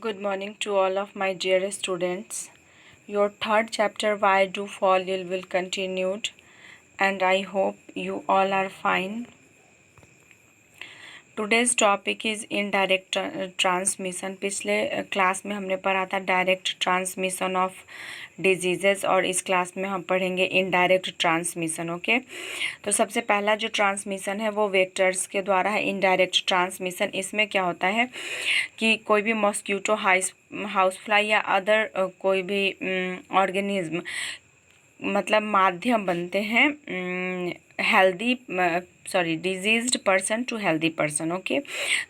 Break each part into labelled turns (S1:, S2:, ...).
S1: Good morning to all of my dear students. Your third chapter Why Do Fall Ill will continued, and I hope you all are fine. Today's topic is indirect transmission. पिछले class में हमने पढ़ा था direct transmission of diseases और इस class में हम पढ़ेंगे इनडायरेक्ट ट्रांसमिशन। ओके, तो सबसे पहला जो ट्रांसमिशन है वो वेक्टर्स के द्वारा है। इनडायरेक्ट ट्रांसमिशन, इसमें क्या होता है कि कोई भी मॉस्क्यूटो हाउसफ्लाई या अदर कोई भी ऑर्गेनिज्म मतलब माध्यम बनते हैं diseased person to healthy person. Okay,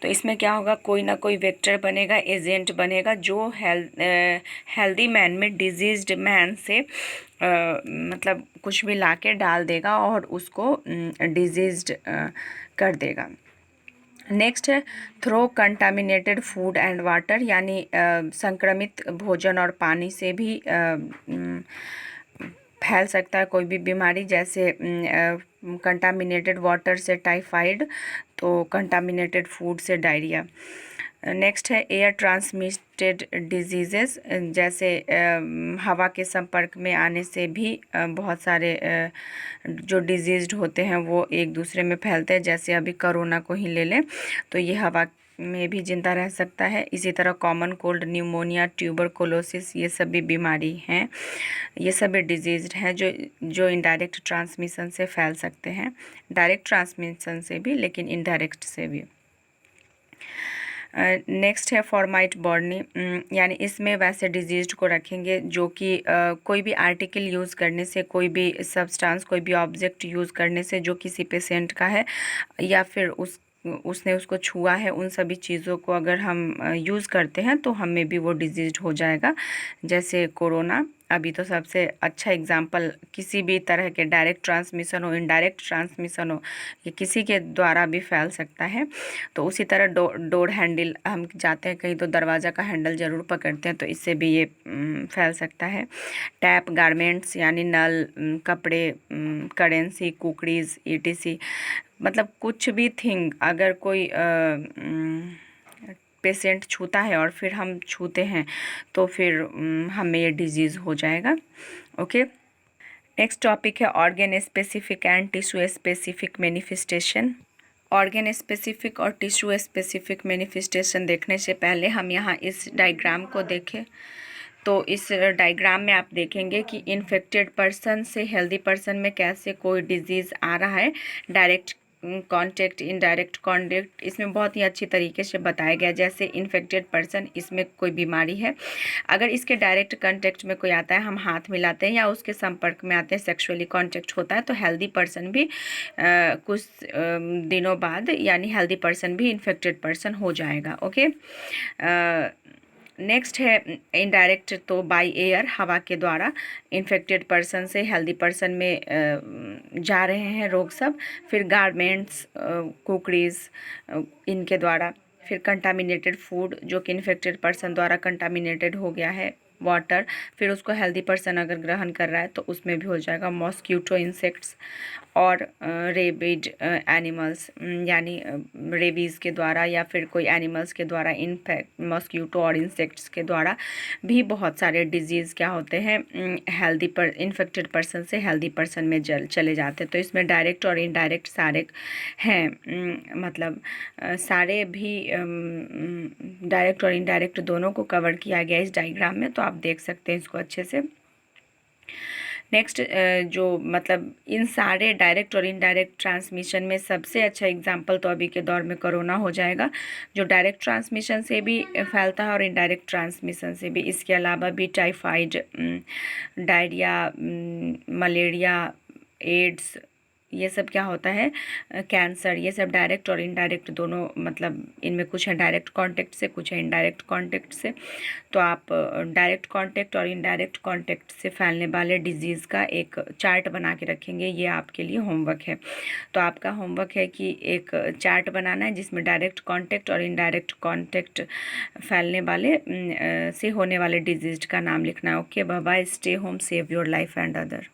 S1: तो इसमें क्या होगा, कोई ना कोई वेक्टर बनेगा, एजेंट बनेगा जो हेल्दी मैन में डिजीज्ड मैन से मतलब कुछ भी लाके डाल देगा और उसको डिजीज्ड कर देगा। नेक्स्ट है through contaminated food and water, यानी संक्रमित भोजन और पानी से भी फैल सकता है कोई भी बीमारी, जैसे कंटामिनेटेड वाटर से टाइफाइड, तो कंटामिनेटेड फूड से डायरिया। नेक्स्ट है एयर ट्रांसमिटेड डिजीज़ेस, जैसे हवा के संपर्क में आने से भी बहुत सारे जो डिजीज़्ड होते हैं वो एक दूसरे में फैलते हैं। जैसे अभी कोरोना को ही ले लें तो ये हवा में भी जिंदा रह सकता है। इसी तरह कॉमन कोल्ड, न्यूमोनिया, ट्यूबरकुलोसिस, ये सभी बीमारी हैं, ये सभी डिजीज़्ड हैं जो इनडायरेक्ट ट्रांसमिशन से फैल सकते हैं। डायरेक्ट ट्रांसमिशन से भी, लेकिन इनडायरेक्ट से भी। नेक्स्ट है फॉर्माइट बॉर्नी, यानी इसमें वैसे डिजीज़ को रखेंगे जो कि कोई भी आर्टिकल यूज़ करने से, कोई भी सब्सटेंस, कोई भी ऑब्जेक्ट यूज़ करने से जो किसी पेशेंट का है या फिर उसने उसको छुआ है, उन सभी चीज़ों को अगर हम यूज़ करते हैं तो हमें भी वो डिजीज़ हो जाएगा। जैसे कोरोना अभी तो सबसे अच्छा एग्जाम्पल, किसी भी तरह के डायरेक्ट ट्रांसमिशन हो, इनडायरेक्ट ट्रांसमिशन हो, ये किसी के द्वारा भी फैल सकता है। तो उसी तरह डोर हैंडल, हम जाते हैं कहीं तो दरवाज़ा का हैंडल ज़रूर पकड़ते हैं, तो इससे भी ये फैल सकता है। टैप, गारमेंट्स यानी नल, कपड़े, करेंसी, कुकरीज, ETC, मतलब कुछ भी थिंग अगर कोई पेशेंट छूता है और फिर हम छूते हैं तो फिर हमें ये डिजीज़ हो जाएगा। ओके, नेक्स्ट टॉपिक है organ specific and tissue specific manifestation. Organ specific और टिश्यू स्पेसिफिक मैनिफेस्टेशन देखने से पहले हम यहाँ इस डायग्राम को देखें। तो इस डायग्राम में आप देखेंगे कि इन्फेक्टेड पर्सन से हेल्दी पर्सन में कैसे कोई डिजीज़ आ रहा है। डायरेक्ट कॉन्टेक्ट, इनडायरेक्ट कॉन्टेक्ट, इसमें बहुत ही अच्छी तरीके से बताया गया। जैसे इन्फेक्टेड पर्सन, इसमें कोई बीमारी है, अगर इसके डायरेक्ट कॉन्टेक्ट में कोई आता है, हम हाथ मिलाते हैं या उसके संपर्क में आते हैं, सेक्सुअली कॉन्टेक्ट होता है, तो हेल्दी पर्सन भी कुछ दिनों बाद, यानी हेल्दी पर्सन भी इन्फेक्टेड पर्सन हो जाएगा। ओके, नेक्स्ट है इनडायरेक्ट, तो बाय एयर, हवा के द्वारा इन्फेक्टेड पर्सन से हेल्दी पर्सन में जा रहे हैं रोग सब। फिर गारमेंट्स, कुकरीज, इनके द्वारा। फिर कंटामिनेटेड फूड, जो कि इन्फेक्टेड पर्सन द्वारा कंटामिनेटेड हो गया है। वाटर, फिर उसको हेल्दी पर्सन अगर ग्रहण कर रहा है तो उसमें भी हो जाएगा। मॉस्क्यूटो, इंसेक्ट्स और रेबिड एनिमल्स, यानी रेबीज़ के द्वारा या फिर कोई एनिमल्स के द्वारा, इनफैक्ट मॉस्क्यूटो और इंसेक्ट्स के द्वारा भी बहुत सारे डिजीज़ क्या होते हैं, इन्फेक्टेड पर्सन से हेल्दी पर्सन में चले जाते हैं। तो इसमें डायरेक्ट और इनडायरेक्ट सारे हैं, मतलब सारे भी डायरेक्ट और इनडायरेक्ट दोनों को कवर किया गया इस डायग्राम में, तो आप देख सकते हैं इसको अच्छे से। नेक्स्ट, जो मतलब इन सारे डायरेक्ट और इनडायरेक्ट ट्रांसमिशन में सबसे अच्छा एग्जांपल तो अभी के दौर में कोरोना हो जाएगा, जो डायरेक्ट ट्रांसमिशन से भी फैलता है और इनडायरेक्ट ट्रांसमिशन से भी। इसके अलावा भी टाइफाइड, डायरिया, मलेरिया, एड्स, ये सब क्या होता है, कैंसर, ये सब डायरेक्ट और इनडायरेक्ट दोनों, मतलब इनमें कुछ है डायरेक्ट कांटेक्ट से, कुछ है इनडायरेक्ट कांटेक्ट से। तो आप डायरेक्ट कांटेक्ट और इनडायरेक्ट कांटेक्ट से फैलने वाले डिजीज़ का एक चार्ट बना के रखेंगे, ये आपके लिए होमवर्क है। तो आपका होमवर्क है कि एक चार्ट बनाना है जिसमें डायरेक्ट कांटेक्ट और इनडायरेक्ट कांटेक्ट फैलने वाले से होने वाले डिजीज़ का नाम लिखना है। Okay, bye bye, stay home, save your life and other.